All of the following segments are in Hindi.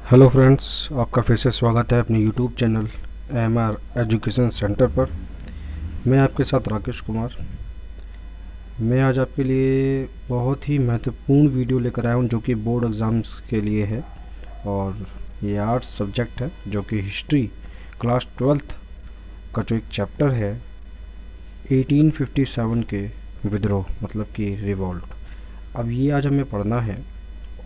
हेलो फ्रेंड्स, आपका फिर से स्वागत है अपने YouTube channel AMR education centre पर। मैं आपके साथ राकेश कुमार। मैं आज आपके लिए बहुत ही महत्वपूर्ण वीडियो लेकर आया हूं जो कि बोर्ड एग्ज़ाम्स के लिए है। और ये आर्ट्स सब्जेक्ट है जो कि हिस्ट्री क्लास 12th का जो एक चैप्टर है 1857 के विद्रोह मतलब कि रिवॉल्ट। अब ये आज हमें पढ़ना है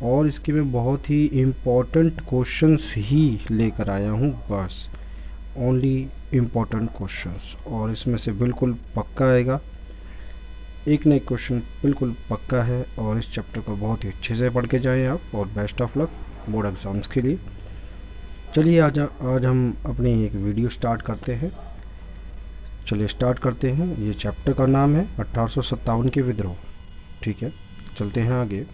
और इसके मैं बहुत ही इम्पोर्टेंट क्वेश्चंस ही लेकर आया हूँ, बस ओनली इम्पोर्टेंट क्वेश्चंस। और इसमें से बिल्कुल पक्का आएगा, एक ना एक क्वेश्चन बिल्कुल पक्का है। और इस चैप्टर को बहुत ही अच्छे से पढ़ के जाएँ आप, और best of luck board exams के लिए। चलिए आज हम अपनी एक वीडियो स्टार्ट करते हैं। चलिए स्टार्ट करते हैं। ये चैप्टर का नाम है 1857 के विद्रोह। ठीक है, चलते हैं आगे।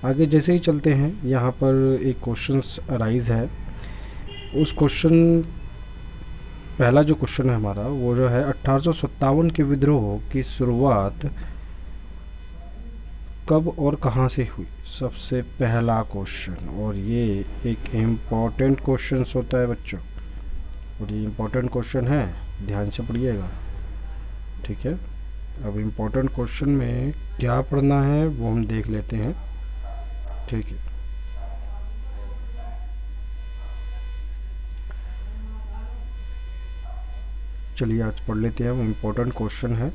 आगे जैसे ही चलते हैं, यहाँ पर एक क्वेश्चंस अराइज है। उस क्वेश्चन पहला जो क्वेश्चन है हमारा वो जो है 1857 के विद्रोह की शुरुआत कब और कहाँ से हुई, सबसे पहला क्वेश्चन। और ये एक इम्पॉर्टेंट क्वेश्चन होता है बच्चों, और ये इम्पॉर्टेंट क्वेश्चन है, ध्यान से पढ़िएगा। ठीक है, अब इम्पॉर्टेंट क्वेश्चन में क्या पढ़ना है वो हम देख लेते हैं। ठीक है, चलिए आज पढ़ लेते हैं। वो इम्पोर्टेंट क्वेश्चन है।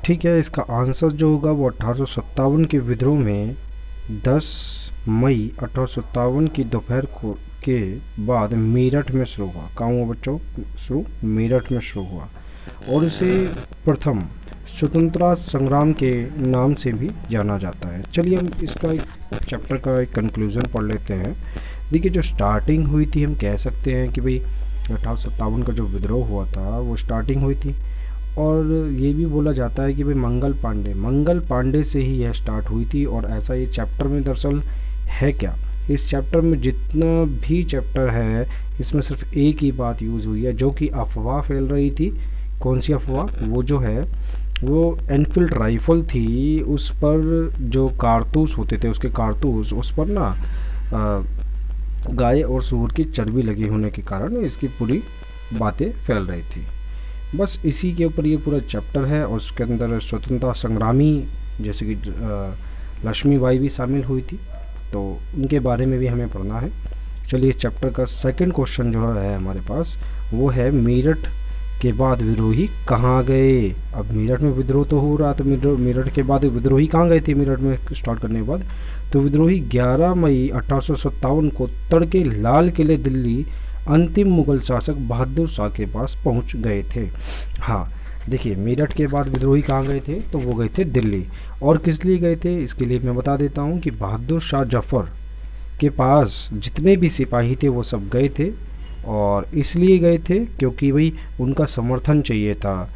ठीक है, इसका आंसर जो होगा वो 1857 के विद्रोह में 10 मई 1857 की दोपहर को के बाद मेरठ में शुरू हुआ। कहाँ हुआ बच्चों? शुरू मेरठ में शुरू हुआ। और इसे प्रथम स्वतंत्रता संग्राम के नाम से भी जाना जाता है। चलिए हम इसका एक चैप्टर का एक कंक्लूजन पढ़ लेते हैं। देखिए, जो स्टार्टिंग हुई थी, हम कह सकते हैं कि भाई 1857 का जो विद्रोह हुआ था वो स्टार्टिंग हुई थी। और ये भी बोला जाता है कि भाई मंगल पांडे से ही यह स्टार्ट हुई थी। और ऐसा ये चैप्टर में दरअसल है क्या, इस चैप्टर में जितना भी चैप्टर है इसमें सिर्फ एक ही बात यूज़ हुई है जो कि अफवाह फैल रही थी। कौन सी अफवाह? वो जो है वो एनफील्ड राइफल थी, उस पर जो कारतूस होते थे, उसके कारतूस उस पर ना गाय और सूअर की चर्बी लगी होने के कारण इसकी पूरी बातें फैल रही थी। बस इसी के ऊपर ये पूरा चैप्टर है। और उसके अंदर स्वतंत्रता संग्रामी जैसे कि लक्ष्मीबाई भी शामिल हुई थी, तो उनके बारे में भी हमें पढ़ना है। चलिए, इस चैप्टर का सेकंड क्वेश्चन जो है हमारे पास वो है मेरठ के बाद विद्रोही कहाँ गए। अब मेरठ में विद्रोह तो हो रहा था, मेरठ के बाद विद्रोही कहाँ गए थे? मेरठ में स्टार्ट करने के बाद तो विद्रोही 11 मई 1857 को तड़के लाल किले दिल्ली अंतिम मुगल शासक बहादुर शाह के पास पहुंच गए थे। हाँ, देखिए, मेरठ के बाद विद्रोही कहाँ गए थे? तो वो गए थे दिल्ली। और किस लिए गए थे इसके लिए मैं बता देता हूँ कि बहादुर शाह जफर के पास जितने भी सिपाही थे वो सब गए थे। और इसलिए गए थे क्योंकि भाई उनका समर्थन चाहिए था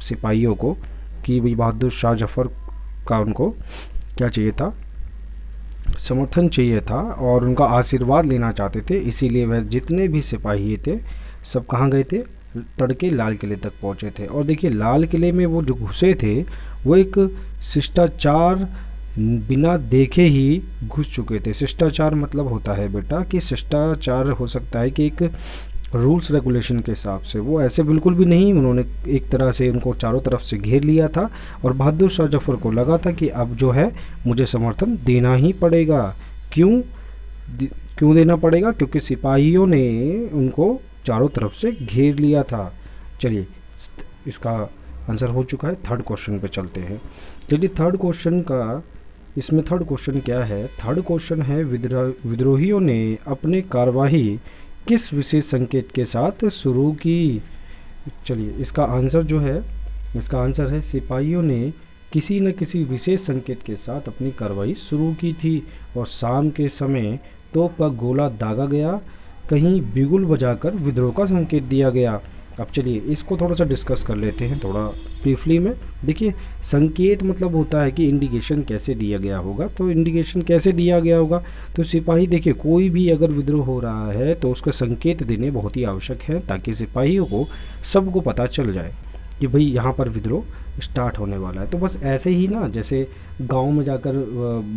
सिपाहियों को, कि भाई बहादुर शाह जफर का उनको क्या चाहिए था? समर्थन चाहिए था, और उनका आशीर्वाद लेना चाहते थे। इसीलिए वह जितने भी सिपाही थे सब कहाँ गए थे? तड़के लाल किले तक पहुँचे थे। और देखिए, लाल किले में वो जो घुसे थे वो एक शिष्टाचार बिना देखे ही घुस चुके थे। शिष्टाचार मतलब होता है बेटा कि शिष्टाचार हो सकता है कि एक रूल्स रेगुलेशन के हिसाब से, वो ऐसे बिल्कुल भी नहीं। उन्होंने एक तरह से उनको चारों तरफ से घेर लिया था। और बहादुर शाह जफर को लगा था कि अब जो है मुझे समर्थन देना ही पड़ेगा। क्यों देना पड़ेगा? क्योंकि सिपाहियों ने उनको चारों तरफ से घेर लिया था। चलिए, इसका आंसर हो चुका है। थर्ड क्वेश्चन पे चलते हैं। चलिए, थर्ड क्वेश्चन का इसमें थर्ड क्वेश्चन क्या है? थर्ड क्वेश्चन है विद्रोहियों ने अपनी कार्यवाही किस विशेष संकेत के साथ शुरू की। चलिए, इसका आंसर जो है, इसका आंसर है सिपाहियों ने किसी न किसी विशेष संकेत के साथ अपनी कार्रवाई शुरू की थी। और शाम के समय तोप का गोला दागा गया, कहीं बिगुल बजाकर विद्रोह का संकेत दिया गया। अब चलिए इसको थोड़ा सा डिस्कस कर लेते हैं थोड़ा ब्रीफली में। देखिए, संकेत मतलब होता है कि इंडिकेशन कैसे दिया गया होगा। तो इंडिकेशन कैसे दिया गया होगा? तो सिपाही, देखिए, कोई भी अगर विद्रोह हो रहा है तो उसका संकेत देने बहुत ही आवश्यक है, ताकि सिपाहियों को सबको पता चल जाए कि भाई यहाँ पर विद्रोह स्टार्ट होने वाला है। तो बस ऐसे ही ना, जैसे गांव में जाकर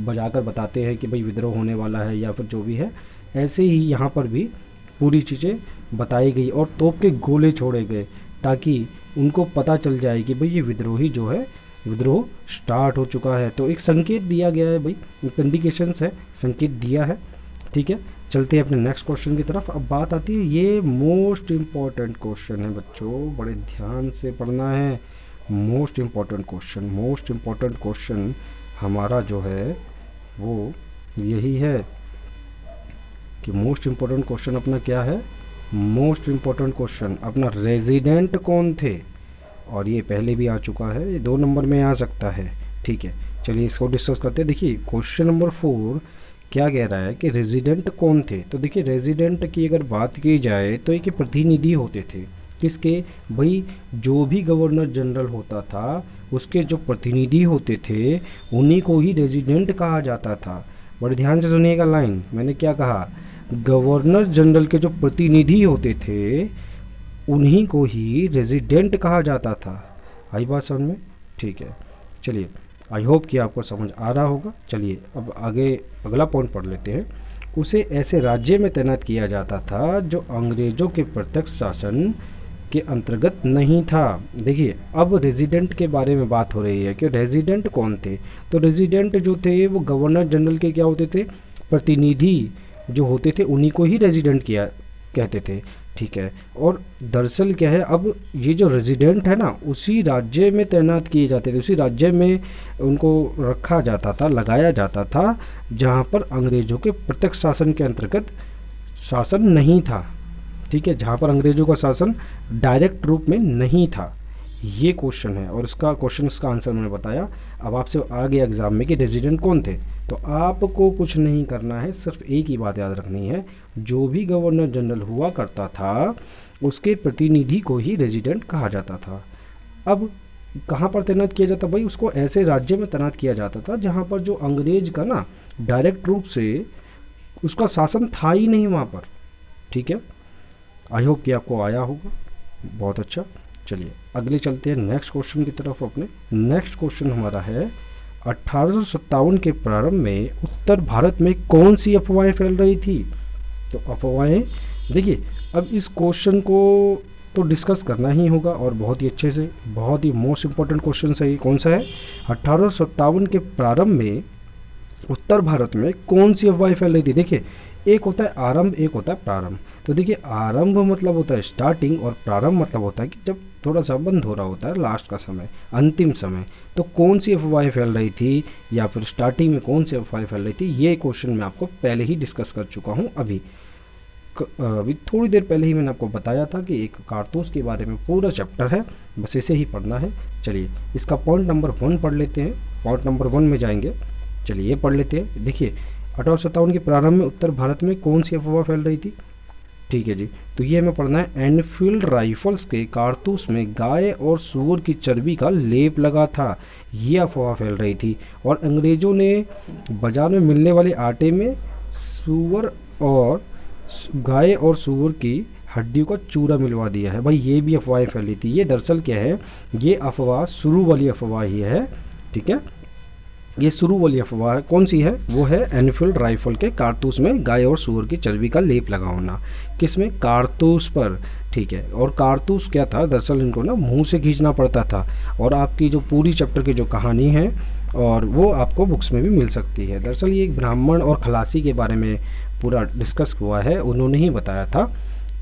बजाकर बताते हैं कि भाई विद्रोह होने वाला है, या फिर जो भी है, ऐसे ही यहाँ पर भी पूरी चीज़ें बताई गई और तोप के गोले छोड़े गए ताकि उनको पता चल जाए कि भाई ये विद्रोही जो है विद्रोह स्टार्ट हो चुका है। तो एक संकेत दिया गया है भाई, इंडिकेशंस है, संकेत दिया है। ठीक है, चलते हैं अपने नेक्स्ट क्वेश्चन की तरफ। अब बात आती है, ये मोस्ट इम्पॉर्टेंट क्वेश्चन है बच्चों, बड़े ध्यान से पढ़ना है। मोस्ट इम्पॉर्टेंट क्वेश्चन हमारा जो है वो यही है कि मोस्ट इम्पॉर्टेंट क्वेश्चन अपना क्या है, मोस्ट इम्पॉर्टेंट क्वेश्चन अपना रेजिडेंट कौन थे, और ये पहले भी आ चुका है, ये 2 नंबर में आ सकता है। ठीक है, चलिए इसको डिस्कस करते हैं। देखिए क्वेश्चन नंबर 4 क्या कह रहा है कि रेजिडेंट कौन थे। तो देखिए रेजिडेंट की अगर बात की जाए तो एक प्रतिनिधि होते थे, किसके भाई, जो भी गवर्नर जनरल होता था उसके जो प्रतिनिधि होते थे उन्हीं को ही रेजिडेंट कहा जाता था। बड़े ध्यान से सुनिएगा लाइन, मैंने क्या कहा, गवर्नर जनरल के जो प्रतिनिधि होते थे उन्हीं को ही रेजिडेंट कहा जाता था। आई बात समझ में? ठीक है, चलिए आई होप कि आपको समझ आ रहा होगा। चलिए अब आगे अगला पॉइंट पढ़ लेते हैं। उसे ऐसे राज्य में तैनात किया जाता था जो अंग्रेज़ों के प्रत्यक्ष शासन के अंतर्गत नहीं था। देखिए अब रेजिडेंट के बारे में बात हो रही है कि रेजिडेंट कौन थे। तो रेजिडेंट जो थे वो गवर्नर जनरल के क्या होते थे, प्रतिनिधि जो होते थे उन्हीं को ही रेजिडेंट किया कहते थे। ठीक है, और दरअसल क्या है, अब ये जो रेजिडेंट है ना उसी राज्य में तैनात किए जाते थे, उसी राज्य में उनको रखा जाता था, लगाया जाता था जहाँ पर अंग्रेज़ों के प्रत्यक्ष शासन के अंतर्गत शासन नहीं था। ठीक है, जहाँ पर अंग्रेज़ों का शासन डायरेक्ट रूप में नहीं था। ये क्वेश्चन है और इसका आंसर मैंने बताया। अब आपसे आ गया एग्जाम में कि रेजिडेंट कौन थे, तो आपको कुछ नहीं करना है, सिर्फ एक ही बात याद रखनी है, जो भी गवर्नर जनरल हुआ करता था उसके प्रतिनिधि को ही रेजिडेंट कहा जाता था। अब कहाँ पर तैनात किया जाता भाई, उसको ऐसे राज्य में तैनात किया जाता था जहाँ पर जो अंग्रेज का ना डायरेक्ट रूप से उसका शासन था ही नहीं वहाँ पर। ठीक है, आई होप कि आपको आया होगा, बहुत अच्छा। चलिए अगले चलते हैं नेक्स्ट क्वेश्चन की तरफ अपने। नेक्स्ट क्वेश्चन हमारा है 1857 के प्रारंभ में उत्तर भारत में कौन सी अफवाहें फैल रही थी। तो अफवाहें, देखिए अब इस क्वेश्चन को तो डिस्कस करना ही होगा और बहुत ही अच्छे से, बहुत ही मोस्ट इम्पोर्टेंट क्वेश्चन है ये। कौन सा है, 1857 के प्रारंभ में उत्तर भारत में कौन सी अफवाहें फैल रही थी। देखिए एक होता है आरंभ, एक होता है प्रारंभ। तो देखिए आरंभ मतलब होता है स्टार्टिंग और प्रारंभ मतलब होता है कि जब थोड़ा सा बंद हो रहा होता है, लास्ट का समय, अंतिम समय। तो कौन सी अफवाहें फैल रही थी या फिर स्टार्टिंग में कौन सी अफवाहें फैल रही थी, ये क्वेश्चन मैं आपको पहले ही डिस्कस कर चुका हूँ। अभी थोड़ी देर पहले ही मैंने आपको बताया था कि एक कारतूस के बारे में पूरा चैप्टर है, बस इसे ही पढ़ना है। चलिए इसका पॉइंट नंबर 1 पढ़ लेते हैं। पॉइंट नंबर 1 में जाएंगे, चलिए ये पढ़ लेते हैं। देखिए 1857 के प्रारंभ में उत्तर भारत में कौन सी अफवाह फैल रही थी। ठीक है जी, तो ये हमें पढ़ना है। एनफील्ड राइफल्स के कारतूस में गाय और सूअर की चर्बी का लेप लगा था, ये अफवाह फैल रही थी। और अंग्रेज़ों ने बाजार में मिलने वाले आटे में गाय और सूअर की हड्डियों का चूरा मिलवा दिया है। भाई ये भी अफवाहें फैल रही थी। ये दरअसल क्या है, ये अफवाह शुरू वाली अफवाह ही है। ठीक है, ये शुरू वाली अफवाह कौन सी है, वो है एनफील्ड राइफल के कारतूस में गाय और सूअर की चर्बी का लेप लगा होना। किसमें, कारतूस पर। ठीक है, और कारतूस क्या था, दरअसल इनको ना मुंह से खींचना पड़ता था। और आपकी जो पूरी चैप्टर की जो कहानी है और वो आपको बुक्स में भी मिल सकती है। दरअसल ये एक ब्राह्मण और खलासी के बारे में पूरा डिस्कस हुआ है, उन्होंने ही बताया था।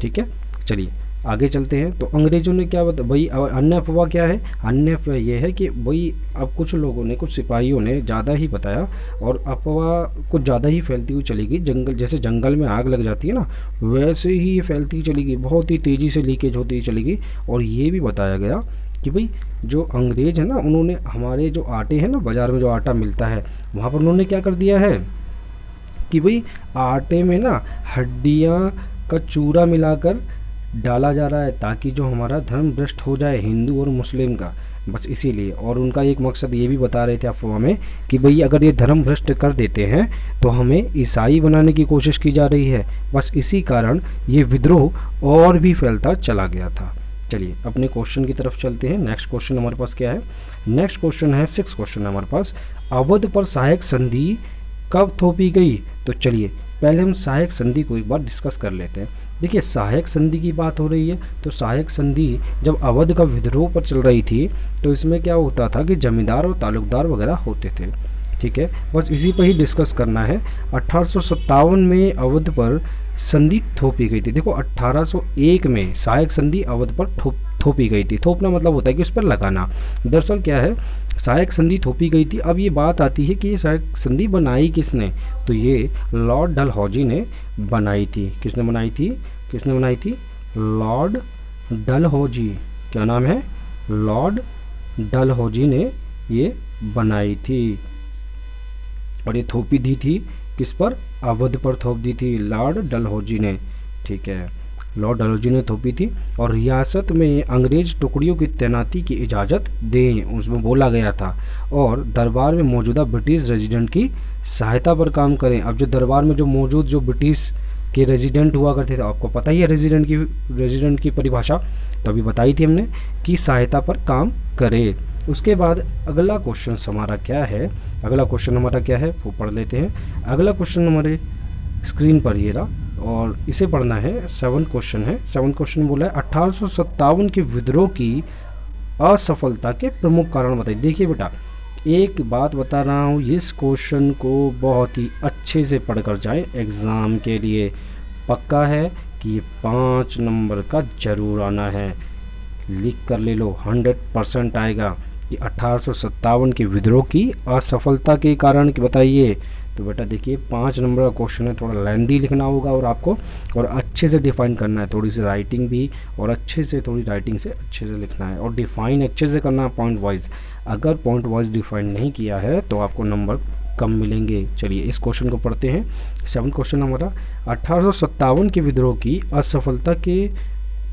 ठीक है, चलिए आगे चलते हैं। तो अंग्रेज़ों ने क्या बताया भाई, अन्य अफवाह क्या है, अन्य अफवाह ये है कि भाई अब कुछ लोगों ने, कुछ सिपाहियों ने ज़्यादा ही बताया और अफवाह कुछ ज़्यादा ही फैलती हुई चली गई। जंगल, जैसे जंगल में आग लग जाती है ना, वैसे ही ये फैलती चली गई, बहुत ही तेज़ी से लीकेज होती चली गई। और ये भी बताया गया कि भाई जो अंग्रेज़ है ना, उन्होंने हमारे जो आटे हैं ना, बाज़ार में जो आटा मिलता है वहाँ पर उन्होंने क्या कर दिया है कि भाई आटे में ना हड्डियाँ का चूरा मिलाकर डाला जा रहा है ताकि जो हमारा धर्म भ्रष्ट हो जाए हिंदू और मुस्लिम का, बस इसीलिए। और उनका एक मकसद ये भी बता रहे थे अफवाह में कि भाई अगर ये धर्म भ्रष्ट कर देते हैं तो हमें ईसाई बनाने की कोशिश की जा रही है। बस इसी कारण ये विद्रोह और भी फैलता चला गया था। चलिए अपने क्वेश्चन की तरफ चलते हैं। नेक्स्ट क्वेश्चन हमारे पास क्या है, नेक्स्ट क्वेश्चन है 6 क्वेश्चन है हमारे पास। अवध पर सहायक संधि कब थोपी गई। तो चलिए पहले हम सहायक संधि को एक बार डिस्कस कर लेते हैं। देखिए सहायक संधि की बात हो रही है, तो सहायक संधि जब अवध का विद्रोह पर चल रही थी तो इसमें क्या होता था कि जमींदार और तालुकदार वगैरह होते थे। ठीक है, बस इसी पर ही डिस्कस करना है। 1857 में अवध पर संधि थोपी गई थी। देखो 1801 में सहायक संधि अवध पर थोपी गई थी। थोपना मतलब होता है कि उस पर लगाना। दरअसल क्या है, सहायक संधि थोपी गई थी। अब ये बात आती है कि ये सहायक संधि बनाई किसने, तो ये लॉर्ड डलहौजी ने बनाई थी। किसने बनाई थी, किसने बनाई थी, लॉर्ड डलहौजी। क्या नाम है, लॉर्ड डलहौजी ने ये बनाई थी। और ये थोपी दी थी किस पर, अवध पर थोप दी थी लॉर्ड डलहौजी ने। ठीक है, लॉर्ड डलहौजी ने थोपी थी। और रियासत में अंग्रेज टुकड़ियों की तैनाती की इजाज़त दें, उसमें बोला गया था। और दरबार में मौजूदा ब्रिटिश रेजिडेंट की सहायता पर काम करें। अब जो दरबार में जो मौजूद जो ब्रिटिश के रेजिडेंट हुआ करते थे, आपको पता ही है रेजिडेंट की परिभाषा तो अभी बताई थी हमने, कि सहायता पर काम करे। उसके बाद अगला क्वेश्चन हमारा क्या है, अगला क्वेश्चन हमारा क्या है वो पढ़ लेते हैं। अगला क्वेश्चन हमारे स्क्रीन पर ये रहा और इसे पढ़ना है। 7 क्वेश्चन है। 7 क्वेश्चन बोला है 1857 के विद्रोह की असफलता के प्रमुख कारण बताइए। देखिए बेटा, एक बात बता रहा हूँ, इस क्वेश्चन को बहुत ही अच्छे से पढ़कर जाएं एग्ज़ाम के लिए। पक्का है कि ये 5 नंबर का जरूर आना है, लिख कर ले लो, 100% आएगा। कि 1857 के विद्रोह की असफलता के कारण की बताइए। तो बेटा देखिए 5 नंबर का क्वेश्चन है, थोड़ा लेंदी लिखना होगा और आपको और अच्छे से डिफाइन करना है, थोड़ी सी राइटिंग भी और अच्छे से थोड़ी राइटिंग से अच्छे से लिखना है और डिफाइन अच्छे से करना है पॉइंट वाइज। अगर पॉइंट वाइज डिफाइन नहीं किया है तो आपको नंबर कम मिलेंगे। चलिए इस क्वेश्चन को पढ़ते हैं। 7 क्वेश्चन हमारा 1857 के विद्रोह की असफलता के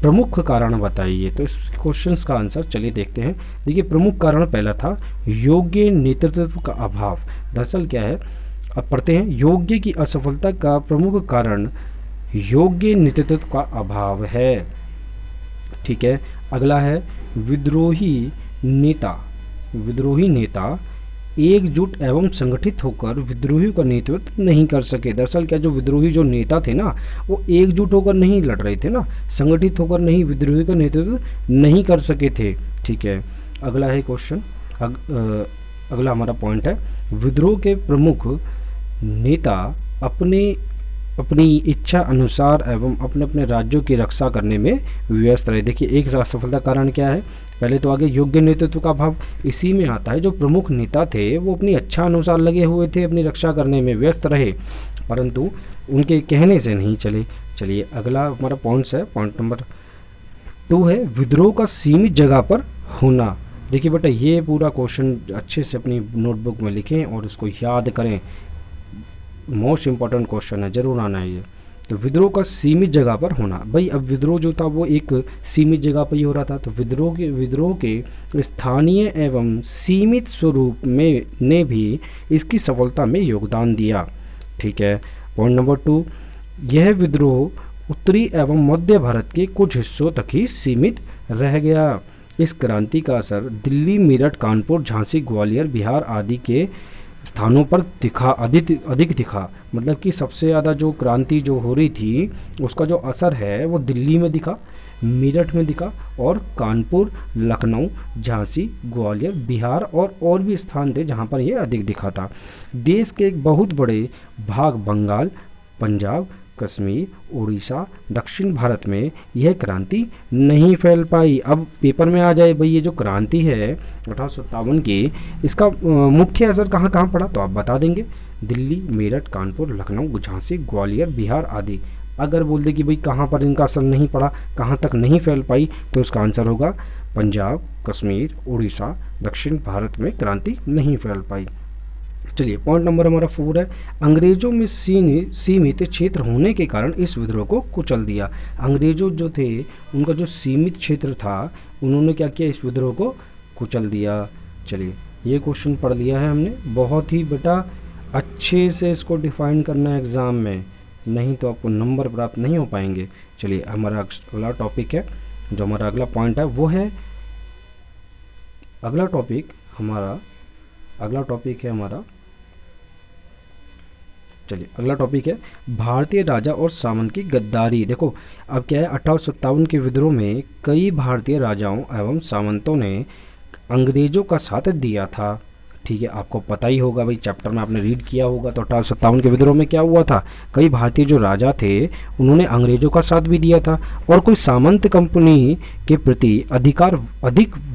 प्रमुख कारण बताइए। तो इस क्वेश्चन का आंसर चलिए देखते हैं। देखिए प्रमुख कारण पहला था योग्य नेतृत्व का अभाव। दरअसल क्या है, अब पढ़ते हैं। योग्य की असफलता का प्रमुख कारण योग्य नेतृत्व का अभाव है। ठीक है, अगला है विद्रोही नेता एकजुट एवं संगठित होकर विद्रोही का नेतृत्व नहीं कर सके। दरअसल क्या, जो विद्रोही जो नेता थे ना, वो एकजुट होकर नहीं लड़ रहे थे ना, संगठित होकर नहीं, विद्रोही का नेतृत्व नहीं कर सके थे। ठीक है, अगला है क्वेश्चन, अगला हमारा पॉइंट है विद्रोह के प्रमुख नेता अपनी इच्छा अनुसार एवं अपने अपने राज्यों की रक्षा करने में व्यस्त रहे। देखिए एक असफलता कारण क्या है, पहले तो आगे योग्य नेतृत्व का अभाव, इसी में आता है जो प्रमुख नेता थे वो अपनी इच्छा अनुसार लगे हुए थे, अपनी रक्षा करने में व्यस्त रहे, परंतु उनके कहने से नहीं चले। चलिए अगला हमारा पॉइंट्स है, पॉइंट नंबर 2 है विद्रोह का सीमित जगह पर होना। देखिए बेटा ये पूरा क्वेश्चन अच्छे से अपनी नोटबुक में लिखें और इसको याद करें, मोस्ट इम्पॉर्टेंट क्वेश्चन है, जरूर आना है ये। तो विद्रोह का सीमित जगह पर होना, भाई अब विद्रोह जो था वो एक सीमित जगह पर ही हो रहा था, तो विद्रोह के स्थानीय एवं सीमित स्वरूप में ने भी इसकी सफलता में योगदान दिया। ठीक है, पॉइंट नंबर 2, यह विद्रोह उत्तरी एवं मध्य भारत के कुछ हिस्सों तक ही सीमित रह गया। इस क्रांति का असर दिल्ली, मेरठ, कानपुर, झांसी, ग्वालियर, बिहार आदि के स्थानों पर अधिक दिखा। मतलब कि सबसे ज़्यादा जो क्रांति जो हो रही थी उसका जो असर है वो दिल्ली में दिखा, मेरठ में दिखा और कानपुर, लखनऊ, झांसी, ग्वालियर, बिहार और भी स्थान थे जहाँ पर ये अधिक दिखा था। देश के एक बहुत बड़े भाग बंगाल, पंजाब, कश्मीर, उड़ीसा, दक्षिण भारत में यह क्रांति नहीं फैल पाई। अब पेपर में आ जाए भाई ये जो क्रांति है 1857 की, इसका मुख्य असर कहाँ कहाँ पड़ा, तो आप बता देंगे दिल्ली, मेरठ, कानपुर, लखनऊ, झांसी, ग्वालियर, बिहार आदि। अगर बोल दे कि भाई कहाँ पर इनका असर नहीं पड़ा, कहाँ तक नहीं फैल पाई, तो इसका आंसर होगा पंजाब, कश्मीर, उड़ीसा, दक्षिण भारत में क्रांति नहीं फैल पाई। चलिए पॉइंट नंबर हमारा 4 है अंग्रेजों में सीमित क्षेत्र होने के कारण इस विद्रोह को कुचल दिया। अंग्रेजों जो थे उनका जो सीमित क्षेत्र था उन्होंने क्या किया, इस विद्रोह को कुचल दिया। चलिए ये क्वेश्चन पढ़ लिया है हमने, बहुत ही बेटा अच्छे से इसको डिफाइन करना है एग्ज़ाम में, नहीं तो आपको नंबर प्राप्त नहीं हो पाएंगे। चलिए हमारा अगला टॉपिक है, जो हमारा अगला पॉइंट है वो है, अगला टॉपिक है हमारा चलिए अगला टॉपिक है भारतीय राजा और सामंत की गद्दारी। देखो अब क्या है, 1857 के विद्रोह में कई भारतीय राजाओं एवं सामंतों ने अंग्रेजों का साथ दिया था। ठीक है, आपको पता ही होगा भाई, चैप्टर में आपने रीड किया होगा। तो 1857 के विद्रोह में क्या हुआ था, कई भारतीय जो राजा थे उन्होंने अंग्रेजों का साथ भी दिया था और कोई सामंत कंपनी के प्रति अधिक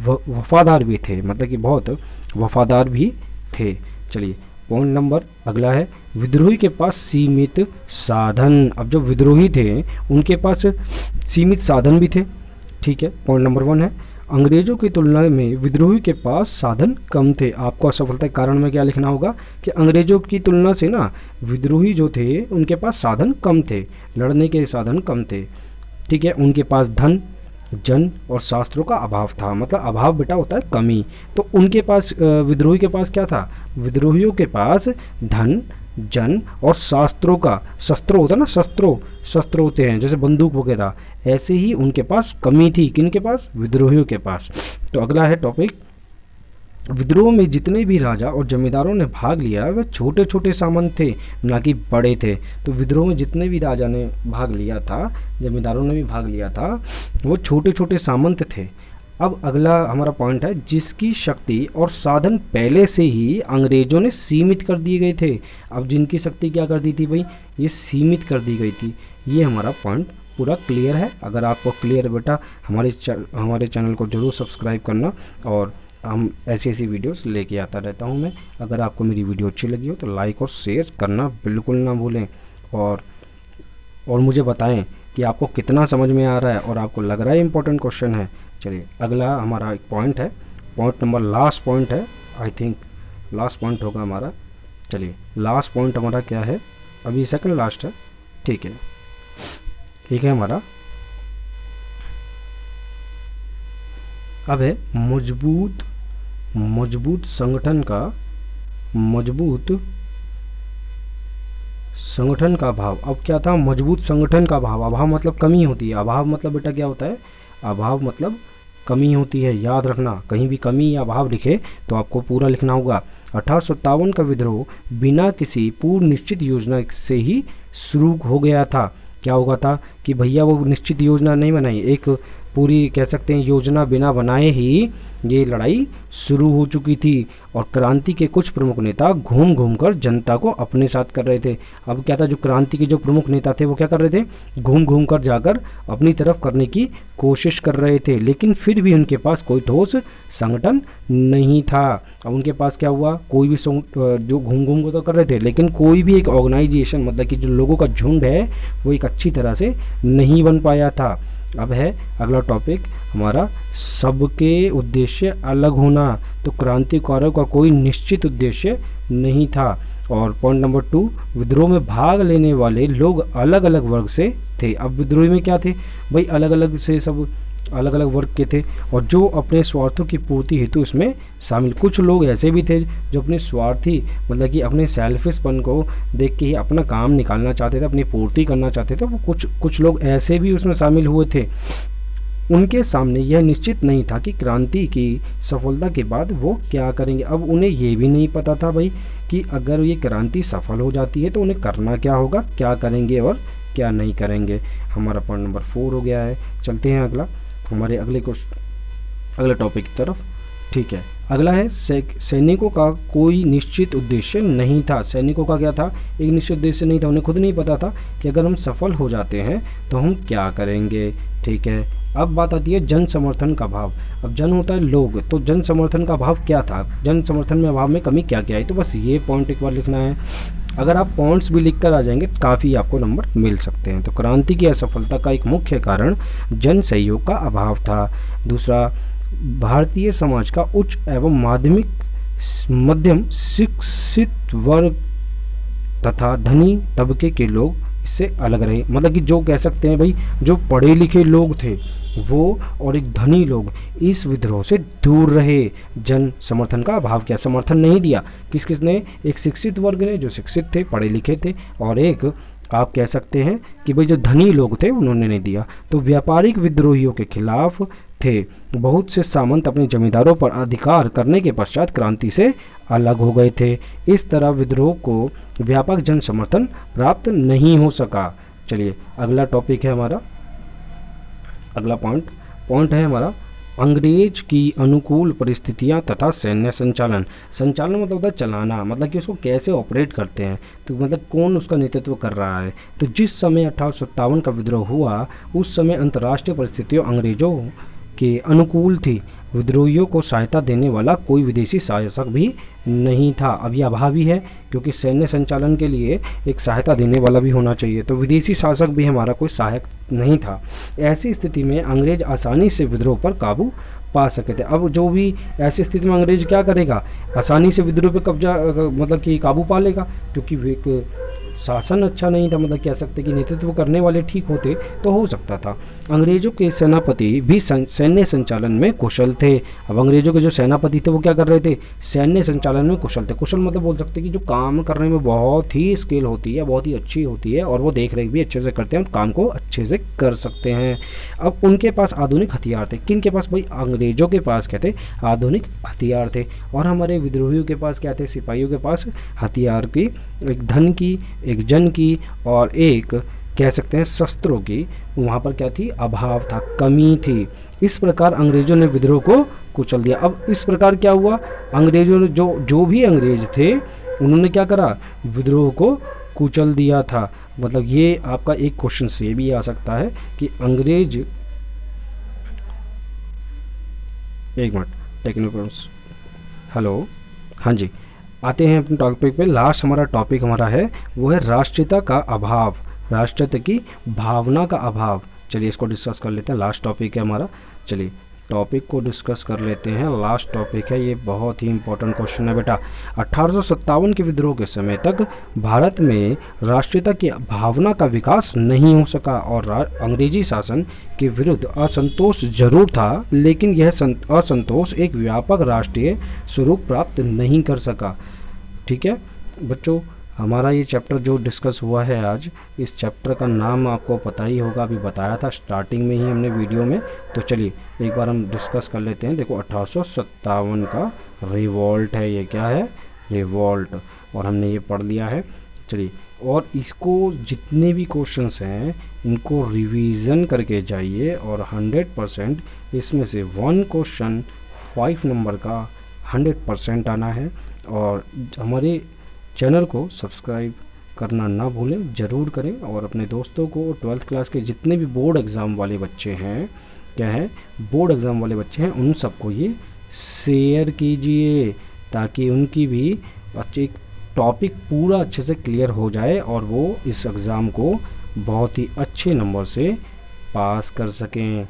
वफादार भी थे, मतलब कि बहुत वफादार भी थे। चलिए पॉइंट नंबर अगला है, विद्रोही के पास सीमित साधन। अब जो विद्रोही थे उनके पास सीमित साधन भी थे। ठीक है, पॉइंट नंबर 1 है, अंग्रेजों की तुलना में विद्रोही के पास साधन कम थे। आपको असफलता के कारण में क्या लिखना होगा कि अंग्रेजों की तुलना से ना विद्रोही जो थे उनके पास साधन कम थे, लड़ने के साधन कम थे। ठीक है, उनके पास धन जन और शास्त्रों का अभाव था, मतलब अभाव बेटा होता है कमी। तो उनके पास विद्रोही के पास क्या था, विद्रोहियों के पास धन जन और शास्त्रों का, शस्त्रों होता है ना, शस्त्र होते हैं जैसे बंदूक वगैरह, ऐसे ही उनके पास कमी थी। किनके पास, विद्रोहियों के पास। तो अगला है टॉपिक, विद्रोह में जितने भी राजा और जमींदारों ने भाग लिया वे छोटे छोटे सामंत थे, ना कि बड़े थे। तो विद्रोह में जितने भी राजा ने भाग लिया था, जमींदारों ने भी भाग लिया था, वो छोटे छोटे सामंत थे। अब अगला हमारा पॉइंट है, जिसकी शक्ति और साधन पहले से ही अंग्रेजों ने सीमित कर दिए गए थे। अब जिनकी शक्ति क्या कर दी थी भाई, ये सीमित कर दी गई थी। ये हमारा पॉइंट पूरा क्लियर है। अगर आपको क्लियर बेटा हमारे चैनल को जरूर सब्सक्राइब करना, और हम ऐसी वीडियोस लेके आता रहता हूँ मैं। अगर आपको मेरी वीडियो अच्छी लगी हो तो लाइक और शेयर करना बिल्कुल ना भूलें, और मुझे बताएं कि आपको कितना समझ में आ रहा है और आपको लग रहा है इंपॉर्टेंट क्वेश्चन है। चलिए अगला हमारा एक पॉइंट है, पॉइंट नंबर लास्ट पॉइंट है, आई थिंक लास्ट पॉइंट होगा हमारा। चलिए लास्ट पॉइंट हमारा क्या है, अभी सेकंड लास्ट है। ठीक है हमारा अब है मजबूत संगठन का अभाव। अब क्या था, मजबूत संगठन का अभाव। अभाव मतलब कमी होती है, अभाव मतलब बेटा क्या होता है, अभाव मतलब कमी होती है। याद रखना, कहीं भी कमी या अभाव लिखे तो आपको पूरा लिखना होगा। 1857 का विद्रोह बिना किसी पूर्व निश्चित योजना से ही शुरू हो गया था। क्या होगा था कि भैया वो निश्चित योजना नहीं बनाई, एक पूरी कह सकते हैं योजना बिना बनाए ही ये लड़ाई शुरू हो चुकी थी। और क्रांति के कुछ प्रमुख नेता घूम घूम कर जनता को अपने साथ कर रहे थे। अब क्या था, जो क्रांति के जो प्रमुख नेता थे वो क्या कर रहे थे, घूम घूम कर जाकर अपनी तरफ करने की कोशिश कर रहे थे, लेकिन फिर भी उनके पास कोई ठोस संगठन नहीं था। अब उनके पास क्या हुआ, कोई भी जो घूम घूम को तो कर रहे थे, लेकिन कोई भी एक ऑर्गेनाइजेशन, मतलब कि जो लोगों का झुंड है वो एक अच्छी तरह से नहीं बन पाया था। अब है अगला टॉपिक हमारा, सबके उद्देश्य अलग होना। तो क्रांतिकारियों का कोई निश्चित उद्देश्य नहीं था। और पॉइंट नंबर 2, विद्रोह में भाग लेने वाले लोग अलग अलग वर्ग से थे। अब विद्रोह में क्या थे भाई, अलग अलग से सब अलग अलग वर्ग के थे, और जो अपने स्वार्थों की पूर्ति हेतु इसमें शामिल। कुछ लोग ऐसे भी थे जो अपने स्वार्थी, मतलब कि अपने सेल्फिशपन को देख के ही अपना काम निकालना चाहते थे, अपनी पूर्ति करना चाहते थे। वो कुछ लोग ऐसे भी उसमें शामिल हुए थे। उनके सामने यह निश्चित नहीं था कि क्रांति की सफलता के बाद वो क्या करेंगे। अब उन्हें ये भी नहीं पता था भाई कि अगर ये क्रांति सफल हो जाती है तो उन्हें करना क्या होगा, क्या करेंगे और क्या नहीं करेंगे। हमारा पॉइंट नंबर 4 हो गया है। चलते हैं हमारे अगले टॉपिक की तरफ। ठीक है, अगला है सैनिकों का कोई निश्चित उद्देश्य नहीं था। सैनिकों का क्या था, एक निश्चित उद्देश्य नहीं था। उन्हें खुद नहीं पता था कि अगर हम सफल हो जाते हैं तो हम क्या करेंगे। ठीक है, अब बात आती है जन समर्थन का अभाव। अब जन होता है लोग, तो जन समर्थन का अभाव क्या था, जन समर्थन में अभाव में कमी क्या क्या आई। तो बस ये पॉइंट एक बार लिखना है। अगर आप पॉइंट्स भी लिख कर आ जाएंगे तो काफ़ी आपको नंबर मिल सकते हैं। तो क्रांति की असफलता का एक मुख्य कारण जन सहयोग का अभाव था। दूसरा, भारतीय समाज का उच्च एवं मध्यम शिक्षित वर्ग तथा धनी तबके के लोग इससे अलग रहे। मतलब कि जो कह सकते हैं भाई, जो पढ़े लिखे लोग थे वो और एक धनी लोग इस विद्रोह से दूर रहे। जन समर्थन का अभाव, क्या समर्थन नहीं दिया, किसने, एक शिक्षित वर्ग ने जो शिक्षित थे, पढ़े लिखे थे, और एक आप कह सकते हैं कि भाई जो धनी लोग थे उन्होंने नहीं दिया। तो व्यापारिक विद्रोहियों के खिलाफ थे। बहुत से सामंत अपने जमींदारों पर अधिकार करने के पश्चात क्रांति से अलग हो गए थे। इस तरह विद्रोह को व्यापक जन समर्थन प्राप्त नहीं हो सका। चलिए अगला टॉपिक है हमारा, अगला पॉइंट है हमारा अंग्रेज की अनुकूल परिस्थितियां तथा सैन्य संचालन। संचालन मतलब होता है चलाना, मतलब कि उसको कैसे ऑपरेट करते हैं, तो मतलब कौन उसका नेतृत्व कर रहा है। तो जिस समय 1857 का विद्रोह हुआ उस समय अंतर्राष्ट्रीय परिस्थितियों अंग्रेजों के अनुकूल थी। विद्रोहियों को सहायता देने वाला कोई विदेशी शासक भी नहीं था। अब यह अभावी है क्योंकि सैन्य संचालन के लिए एक सहायता देने वाला भी होना चाहिए, तो विदेशी शासक भी हमारा कोई सहायक नहीं था। ऐसी स्थिति में अंग्रेज आसानी से विद्रोह पर काबू पा सके थे। अब जो भी ऐसी स्थिति में अंग्रेज क्या करेगा, आसानी से विद्रोह पर कब्जा मतलब कि काबू पा लेगा, क्योंकि एक शासन अच्छा नहीं था, मतलब कह सकते कि नेतृत्व करने वाले ठीक होते तो हो सकता था। अंग्रेजों के सेनापति भी सैन्य संचालन में कुशल थे। अब अंग्रेजों के जो सेनापति थे वो क्या कर रहे थे, सैन्य संचालन में कुशल थे। कुशल मतलब बोल सकते कि जो काम करने में बहुत ही स्किल होती है, बहुत ही अच्छी होती है, और वो देख रेख भी अच्छे से करते हैं और काम को अच्छे से कर सकते हैं। अब उनके पास आधुनिक हथियार थे। किन के पास भाई, अंग्रेजों के पास क्या थे, आधुनिक हथियार थे। और हमारे विद्रोहियों के पास क्या थे, सिपाहियों के पास हथियार की, एक धन की, एक जन की और एक कह सकते हैं शस्त्रों की वहाँ पर क्या थी, अभाव था, कमी थी। इस प्रकार अंग्रेजों ने विद्रोह को कुचल दिया। अब इस प्रकार क्या हुआ, अंग्रेजों ने जो भी अंग्रेज थे उन्होंने क्या करा, विद्रोह को कुचल दिया था। मतलब ये आपका एक क्वेश्चन से भी आ सकता है कि अंग्रेज, एक मिनट टेक्निकल, हेलो, हाँ जी, आते हैं अपने टॉपिक पे। लास्ट हमारा टॉपिक हमारा है वो है राष्ट्रीयता का अभाव, राष्ट्रीयता की भावना का अभाव। चलिए इसको डिस्कस कर लेते हैं, लास्ट टॉपिक है हमारा। चलिए टॉपिक को डिस्कस कर लेते हैं, लास्ट टॉपिक है, ये बहुत ही इंपॉर्टेंट क्वेश्चन है बेटा। 1857 के विद्रोह के समय तक भारत में राष्ट्रीयता की भावना का विकास नहीं हो सका और अंग्रेजी शासन के विरुद्ध असंतोष जरूर था, लेकिन यह असंतोष एक व्यापक राष्ट्रीय स्वरूप प्राप्त नहीं कर सका। ठीक है बच्चों, हमारा ये चैप्टर जो डिस्कस हुआ है आज, इस चैप्टर का नाम आपको पता ही होगा, अभी बताया था स्टार्टिंग में ही हमने वीडियो में। तो चलिए एक बार हम डिस्कस कर लेते हैं। देखो 1857 का रिवॉल्ट है, ये क्या है, रिवॉल्ट, और हमने ये पढ़ लिया है। चलिए, और इसको जितने भी क्वेश्चंस हैं इनको रिवीजन करके जाइए और 100% इसमें से 1 क्वेश्चन 5 नंबर का 100% आना है। और हमारे चैनल को सब्सक्राइब करना ना भूलें, ज़रूर करें। और अपने दोस्तों को 12th क्लास के जितने भी बोर्ड एग्ज़ाम वाले बच्चे हैं, क्या है, बोर्ड एग्ज़ाम वाले बच्चे हैं, उन सबको ये शेयर कीजिए ताकि उनकी भी अच्छे टॉपिक पूरा अच्छे से क्लियर हो जाए और वो इस एग्ज़ाम को बहुत ही अच्छे नंबर से पास कर सकें।